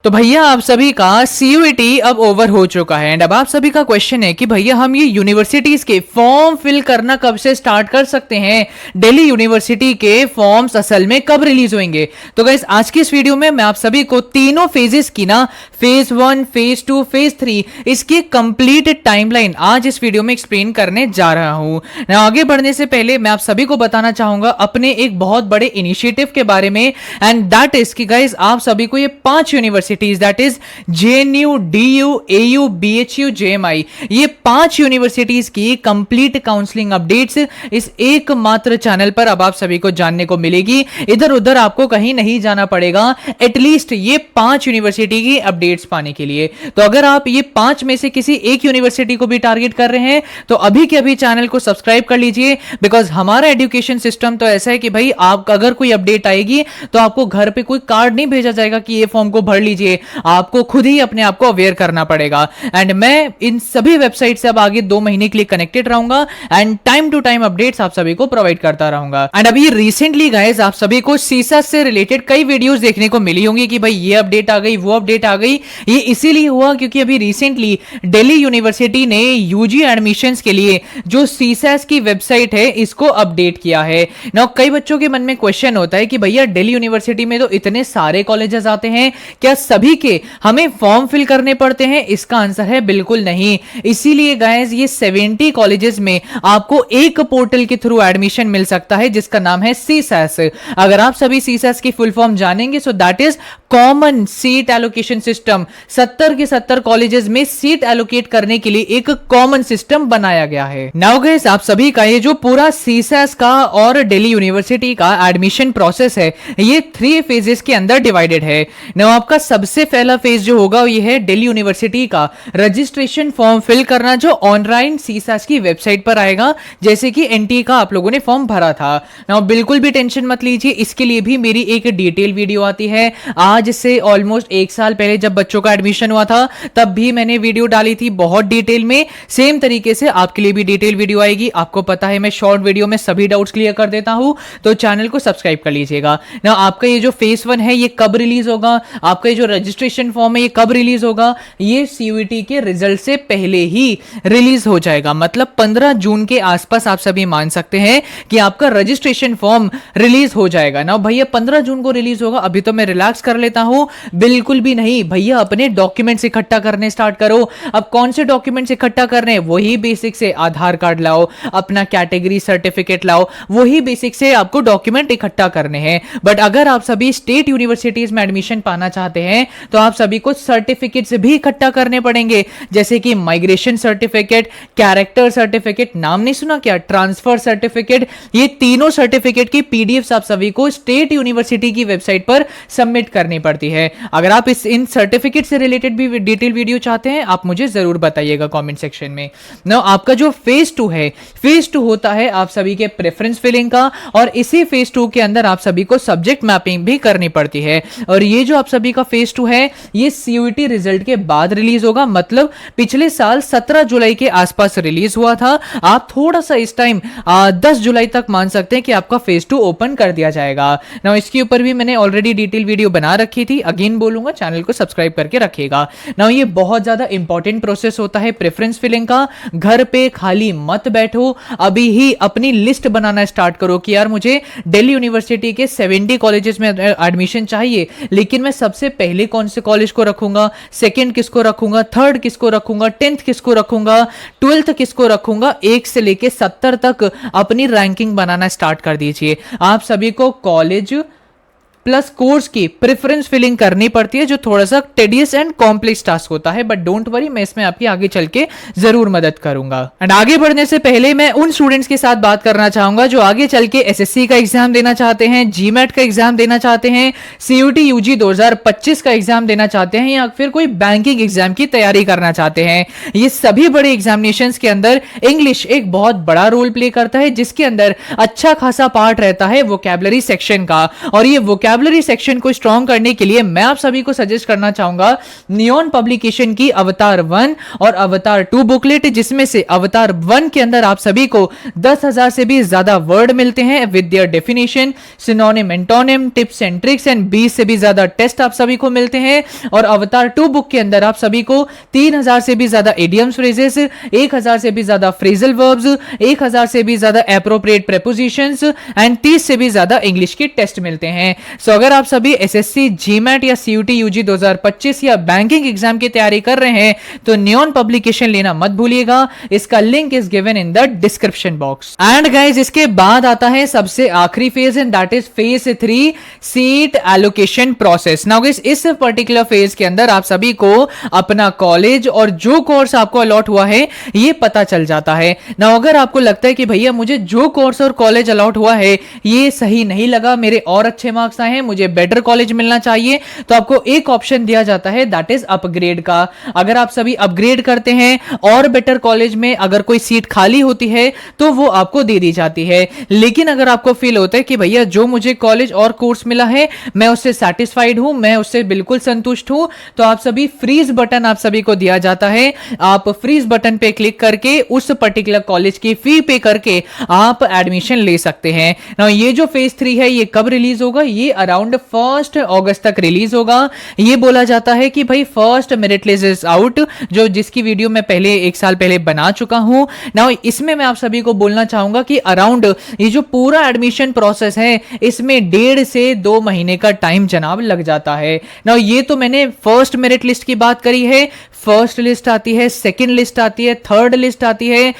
तो भैया आप सभी का सीयूईटी अब ओवर हो चुका है एंड अब आप सभी का क्वेश्चन है कि भैया हम ये यूनिवर्सिटीज के फॉर्म फिल करना कब से स्टार्ट कर सकते हैं। दिल्ली यूनिवर्सिटी के फॉर्म्स असल में कब रिलीज होंगे। तो गाइस आज की इस वीडियो में मैं आप सभी को तीनों फेजेस की ना फेज 1, फेज 2, फेज 3 इसकी कंप्लीट टाइमलाइन आज इस वीडियो में एक्सप्लेन करने जा रहा हूं। आगे बढ़ने से पहले मैं आप सभी को बताना चाहूंगा अपने एक बहुत बड़े इनिशिएटिव के बारे में एंड दैट इज कि गाइस आप सभी को ये 5 universities that is JNU, DU, AU, BHU, JMI ये 5 यूनिवर्सिटीज की कंप्लीट काउंसलिंग अपडेट्स इस एकमात्र चैनल पर अब आप सभी को जानने को मिलेगी। इधर उधर आपको कहीं नहीं जाना पड़ेगा एटलीस्ट ये 5 यूनिवर्सिटी की अपडेट्स पाने के लिए। तो अगर आप ये 5 में से किसी एक यूनिवर्सिटी को भी टारगेट कर रहे हैं तो अभी के अभी चैनल को सब्सक्राइब कर लीजिए बिकॉज हमारा एजुकेशन सिस्टम तो ऐसा है कि भाई आप अगर कोई अपडेट आएगी तो आपको घर पे कोई कार्ड नहीं भेजा जाएगा कि ये फॉर्म को भर लीजिए, आपको खुद ही अपने आप को अवेयर करना पड़ेगा। एंड मैं इन सभी वेबसाइट से अब आगे 2 महीने के लिए कनेक्टेड रहूंगा and time to time updates आप सभी को प्रोवाइड करता रहूंगा। एंड अभी रिसेंटली गाइस आप सभी को सीसा से रिलेटेड कई वीडियोस देखने को मिली होंगी कि भाई ये अपडेट आ गई, वो अपडेट आ गई। ये इसीलिए हुआ क्योंकि अभी रिसेंटली दिल्ली यूनिवर्सिटी ने यूजी एडमिशंस के लिए जो सीसैस की वेबसाइट है इसको अपडेट किया है। नाउ कई बच्चों के मन में क्वेश्चन होता है कि भैया दिल्ली यूनिवर्सिटी में तो इतने सारे कॉलेजेस आते हैं, क्या सभी के हमें फॉर्म फिल करने पड़ते हैं? इसका आंसर है बिल्कुल नहीं। इसीलिए गाइस ये 70 कॉलेजेस में आपको एक पोर्टल के थ्रू एडमिशन मिल सकता है जिसका नाम है सीसैस। अगर आप सभी सीसैस की फुल फॉर्म जानेंगे so that is common seat allocation system. 70 के 70 कॉलेजेस में सीट एलोकेट करने के लिए एक कॉमन सिस्टम बनाया गया है। नाउ गाइस आप सभी का ये जो पूरा सीसैस का और दिल्ली यूनिवर्सिटी का एडमिशन प्रोसेस है ये 3 फेजेस के अंदर डिवाइडेड है। नाउ आपका सबसे पहला फेज जो होगा ये है दिल्ली यूनिवर्सिटी का रजिस्ट्रेशन फॉर्म फिल करना जो ऑनलाइन सीसैस की वेबसाइट पर आएगा जैसे कि एनटी का आप लोगों ने फॉर्म भरा था। नाउ बिल्कुल भी टेंशन मत लीजिए, इसके लिए भी मेरी एक डिटेल वीडियो आती है। आज से ऑलमोस्ट 1 साल पहले जब बच्चों का एडमिशन हुआ था तब भी मैंने वीडियो डाली थी बहुत डिटेल में। सेम तरीके से आपके लिए भी डिटेल वीडियो आएगी। आपको पता है मैं शॉर्ट वीडियो में सभी डाउट्स क्लियर कर देता हूं तो चैनल को सब्सक्राइब कर लीजिएगा। नाउ आपका ये जो फेज 1 है ये कब रिलीज होगा, आपका ये जो रजिस्ट्रेशन फॉर्म है ये कब रिलीज होगा, ये सीयूईटी के रिजल्ट से पहले ही रिलीज हो जाएगा। मतलब 15 जून के आसपास आप सभी मान सकते हैं कि आपका रजिस्ट्रेशन फॉर्म रिलीज हो जाएगा। ना भैया 15 जून को रिलीज होगा, अभी तो मैं रिलैक्स कर लेता हूं। बिल्कुल भी नहीं भैया, अपने डॉक्यूमेंट्स इकट्ठा करने स्टार्ट करो। अब कौन से डॉक्यूमेंट्स इकट्ठा करने हैं? वही बेसिक से आधार कार्ड लाओ, अपना कैटेगरी सर्टिफिकेट लाओ, वही बेसिक से आपको डॉक्यूमेंट इकट्ठा करने हैं। बट अगर आप सभी स्टेट यूनिवर्सिटीज में एडमिशन पाना चाहते हैं तो आप सभी को सर्टिफिकेट्स भी इकट्ठा करने पड़ेंगे जैसे कि माइग्रेशन सर्टिफिकेट, कैरेक्टर सर्टिफिकेट, नाम नहीं सुना क्या, ट्रांसफर सर्टिफिकेट। ये तीनों सर्टिफिकेट की पीडीएफ्स आप सभी को स्टेट यूनिवर्सिटी की वेबसाइट पर सबमिट करनी पड़ती है। अगर आप इन सर्टिफिकेट से रिलेटेड भी डिटेल वीडियो चाहते हैं आप मुझे जरूर बताइएगा कमेंट सेक्शन में। नाउ आपका जो फेज 2 है, फेज 2 होता है आप सभी के प्रेफरेंस फिलिंग का और इसी फेज 2 के अंदर आप सभी को सब्जेक्ट मैपिंग भी करनी पड़ती है। और ये जो आप सभी का फेज 2 है ये सीयूईटी रिजल्ट के बाद रिलीज होगा। मतलब पिछले साल 17 जुलाई के आसपास रिलीज हुआ था। आप थोड़ा सा इस टाइम 10 जुलाई तक मान सकते हैं कि आपका फेज 2 ओपन कर दिया जाएगा। नाउ इसके ऊपर भी मैंने ऑलरेडी डिटेल वीडियो बना रखी थी, अगेन बोलूंगा चैनल को सब्सक्राइब करके रखिएगा। नाउ ये बहुत ज्यादा इंपॉर्टेंट प्रोसेस होता है प्रेफरेंस फिलिंग का। घर पे खाली मत बैठो, अभी ही अपनी लिस्ट बनाना स्टार्ट करो कि यार मुझे दिल्ली यूनिवर्सिटी के 70 कॉलेजेस में एडमिशन चाहिए, लेकिन मैं सबसे पहले कौन से कॉलेज को रखूंगा, सेकंड किसको रखूंगा, थर्ड किसको रखूंगा, 10th किसको रखूंगा, 12th किसको रखूंगा। 1 से लेके 70 तक अपनी रैंकिंग बनाना स्टार्ट कर दीजिए। आप सभी को कॉलेज प्लस कोर्स की प्रेफरेंस फिलिंग करनी पड़ती है जो थोड़ा सा टेडियस एंड कॉम्प्लेक्स टास्क होता है, बट डोंट वरी मैं इसमें आपकी आगे चल के जरूर मदद करूंगा। एंड आगे बढ़ने से पहले मैं उन स्टूडेंट्स के साथ बात करना चाहूंगा जो आगे चल के एसएससी का एग्जाम देना चाहते हैं, जीमैट का एग्जाम देना चाहते हैं, सीयूटी यूजी 2025 का एग्जाम देना चाहते हैं या फिर कोई बैंकिंग एग्जाम की तैयारी करना चाहते हैं। ये सभी बड़े एग्जामिनेशंस के अंदर इंग्लिश एक बहुत बड़ा रोल प्ले करता है जिसके अंदर अच्छा खासा पार्ट रहता है वोकैबुलरी सेक्शन का। और ये वोकैबुलरी सेक्शन को स्ट्रॉन्ग करने के लिए मैं आप सभी को सजेस्ट करना चाहूंगा नियॉन पब्लिकेशन की अवतार 1 और अवतार 2 बुकलेट, जिसमें से अवतार 1 के अंदर आप सभी को 10,000 से भी ज्यादा वर्ड मिलते हैं with their definition, synonym, antonym, tips and tricks and 20 से भी ज्यादा टेस्ट आप सभी को मिलते हैं। और अवतार 2 बुक के अंदर आप सभी को 3,000 से भी ज्यादा इडियम्स फ्रेजेस, 1,000 से भी ज्यादा फ्रेजल वर्ब्स, 1,000 से भी ज्यादा एप्रोप्रिएट प्रेपोजिशंस एंड 30 से भी ज्यादा इंग्लिश के टेस्ट मिलते हैं। सो अगर आप सभी एसएससी, जीमैट या सीयूटी यूजी 2025 या बैंकिंग एग्जाम की तैयारी कर रहे हैं तो नियॉन पब्लिकेशन लेना मत भूलिएगा। इसका link is given in the description box. And guys, इसके बाद आता है सबसे आखिरी phase and that is phase 3, seat allocation process. Now guys, इस पर्टिकुलर फेज के अंदर आप सभी को अपना कॉलेज और जो कोर्स आपको अलॉट हुआ है ये पता चल जाता है। नाउ अगर आपको लगता है कि भैया मुझे जो कोर्स और कॉलेज अलॉट हुआ है ये सही नहीं लगा, मेरे और अच्छे मार्क्स आए हैं, मुझे बेटर कॉलेज मिलना चाहिए, तो आपको एक ऑप्शन दिया जाता है दैट इज अपग्रेड का। अगर आप सभी अपग्रेड करते हैं और बेटर कॉलेज में अगर कोई सीट खाली होती है तो वो आपको दे दी जाती है। लेकिन अगर आपको फील होता है कि भैया जो मुझे कॉलेज और कोर्स मिला है मैं उससे सैटिस्फाइड हूं, मैं उससे बिल्कुल संतुष्ट हूं, तो आप सभी फ्रीज बटन आप सभी को दिया जाता है। आप फ्रीज बटन पे क्लिक करके उस पर्टिकुलर कॉलेज की फी पे करके आप एडमिशन ले सकते हैं। नाउ ये जो फेज 3 है ये कब रिलीज होगा? ये अराउंड 1 अगस्त तक रिलीज होगा। ये बोला जाता है कि भाई first merit list is out, जो जिसकी वीडियो मैं पहले 1 साल पहले बना चुका हूं। नाउ इसमें मैं आप सभी को बोलना चाहूंगा कि अराउंड ये जो पूरा एडमिशन प्रोसेस है इसमें 1.5 से 2 महीने का टाइम जनाब लग जाता है। नाउ ये तो मैंने फर्स्ट मेरिट लिस्ट की बात करी है। फर्स्ट लिस्ट आती है, सेकंड लिस्ट आती है, थर्ड लिस्ट आती है,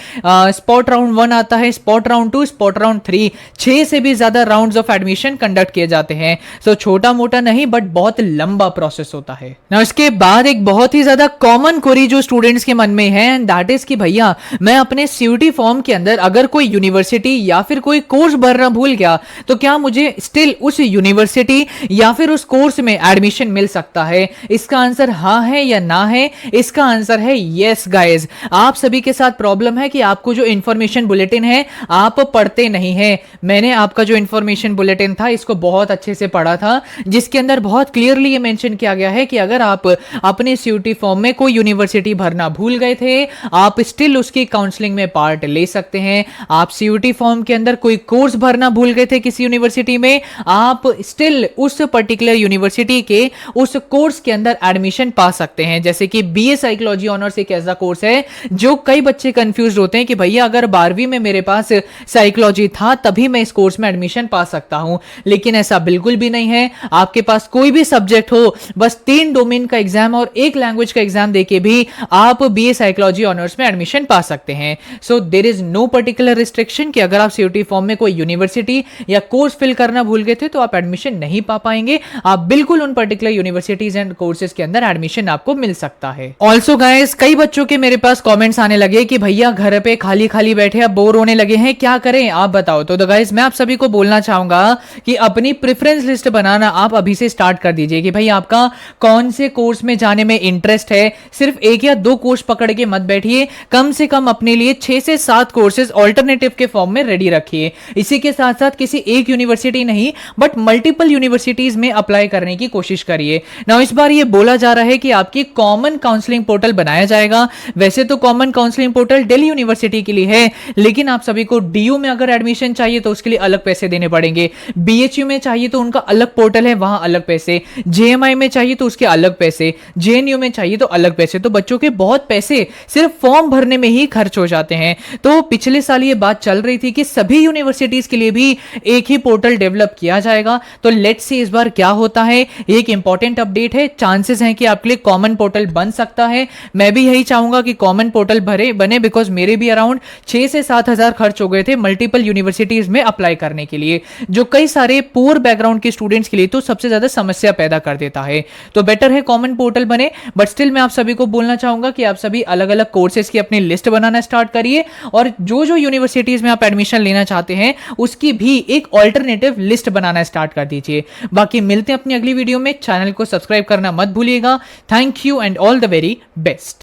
स्पॉट राउंड 1 आता है, स्पॉट राउंड 2, स्पॉट राउंड 3, 6 से भी ज्यादा राउंड्स ऑफ एडमिशन कंडक्ट किए जाते हैं। सो छोटा मोटा नहीं बट बहुत लंबा प्रोसेस होता है। नाउ इसके बाद एक बहुत ही ज्यादा कॉमन क्वेरी जो स्टूडेंट्स के मन में है एंड दैट इज कि भैया मैं अपने सीयूटी फॉर्म के अंदर अगर कोई यूनिवर्सिटी या फिर कोई कोर्स भरना भूल गया तो क्या मुझे स्टिल उस यूनिवर्सिटी या फिर उस कोर्स में एडमिशन मिल सकता है? इसका आंसर हाँ है या ना है? इसका आंसर है यस गाइज। आप सभी के साथ प्रॉब्लम है कि आपको जो इंफॉर्मेशन बुलेटिन है आप पढ़ते नहीं है। मैंने आपका जो इंफॉर्मेशन बुलेटिन था इसको बहुत अच्छे से पढ़ा था, जिसके अंदर बहुत क्लियरली ये मेंशन किया गया है कि अगर आप अपने सीयूटी फॉर्म में कोई यूनिवर्सिटी भरना भूल गए थे आप स्टिल उसकी काउंसलिंग में पार्ट ले सकते हैं। आप सीयूटी फॉर्म के अंदर कोई कोर्स भरना भूल गए थे किसी यूनिवर्सिटी में, आप स्टिल उस पर्टिकुलर यूनिवर्सिटी के उस कोर्स के अंदर एडमिशन पा सकते हैं। जैसे कि बीए साइकोलॉजी ऑनर्स एक ऐसा कोर्स है जो कई बच्चे कंफ्यूज होते हैं कि भैया अगर 12वीं में मेरे पास साइकोलॉजी था तभी मैं इस कोर्स में एडमिशन पा सकता हूं, लेकिन ऐसा बिल्कुल भी नहीं है। आपके पास कोई भी सब्जेक्ट हो, बस 3 डोमेन का एग्जाम और 1 लैंग्वेज का एग्जाम देके भी आप बीए साइकोलॉजी ऑनर्स में एडमिशन पा सकते हैं। So there is no particular restriction कि अगर आप सीयूटी फॉर्म में कोई यूनिवर्सिटी या कोर्स फिल करना भूल गए थे तो आप एडमिशन नहीं पा पाएंगे। आप बिल्कुल उन पर्टिकुलर यूनिवर्सिटीज एंड कोर्सेज के अंदर एडमिशन आपको मिल सकता है। ऑल्सो गाइस, कई बच्चों के मेरे पास कमेंट्स आने लगे कि भैया घर पे खाली खाली बैठे अब बोर होने लगे हैं, क्या करें आप बताओ। तो गाइस मैं आप सभी को बोलना चाहूंगा कि अपनी प्रेफरेंस लिस्ट बनाना आप अभी से स्टार्ट कर दीजिए कि भाई आपका कौन से कोर्स में जाने में इंटरेस्ट है। सिर्फ 1 या 2 कोर्स पकड़ के मत बैठिए, कम से कम अपने लिए 6 से 7 कोर्सेज ऑल्टरनेटिव के फॉर्म में रेडी रखिए। इसी के साथ साथ किसी एक यूनिवर्सिटी नहीं बट मल्टीपल यूनिवर्सिटीज में अप्लाई करने की कोशिश करिए। नाउ इस बार ये बोला जा रहा है कि आपकी कॉमन काउंसलिंग पोर्टल बनाया जाएगा। वैसे तो common counselling portal Delhi university के लिए है, लेकिन आप सभी को डीयू में अगर एडमिशन चाहिए तो उसके लिए अलग पैसे देने पड़ेंगे। बीएचयू में चाहिए तो उनका अलग पोर्टल है, वहां अलग पैसे। जेएमआई में चाहिए तो उसके अलग पैसे। जेएनयू में चाहिए तो अलग पैसे। तो बच्चों के बहुत पैसे सिर्फ फॉर्म भरने में ही खर्च हो जाते हैं। तो पिछले साल ये बात चल रही थी कि सभी यूनिवर्सिटीज के लिए भी एक ही पोर्टल डेवलप किया जाएगा। तो लेट्स सी इस बार क्या होता है। एक इंपॉर्टेंट अपडेट है, चांसेस हैं कि आपके लिए कॉमन पोर्टल बन सकता है। मैं भी यही चाहूंगा कि कॉमन पोर्टल बने बिकॉज मेरे भी अराउंड 6 से 7 हजार खर्च हो गए थे मल्टीपल यूनिवर्सिटीज में अप्लाई करने के लिए, जो कई सारे पुअर बैकग्राउंड के स्टूडेंट्स के लिए तो सबसे ज्यादा समस्या पैदा कर देता है। तो बेटर है कॉमन पोर्टल बने, बट स्टिल मैं आप सभी को बोलना चाहूंगा कि आप सभी अलग अलग कोर्सेज की अपनी लिस्ट बनाना स्टार्ट करिए और जो जो यूनिवर्सिटीज में आप एडमिशन लेना चाहते हैं उसकी भी एक ऑल्टरनेटिव लिस्ट बनाना स्टार्ट कर दीजिए। बाकी मिलते हैं अपनी अगली वीडियो में। चैनल को सब्सक्राइब करना मत भूलिएगा। Thank you and all the very best.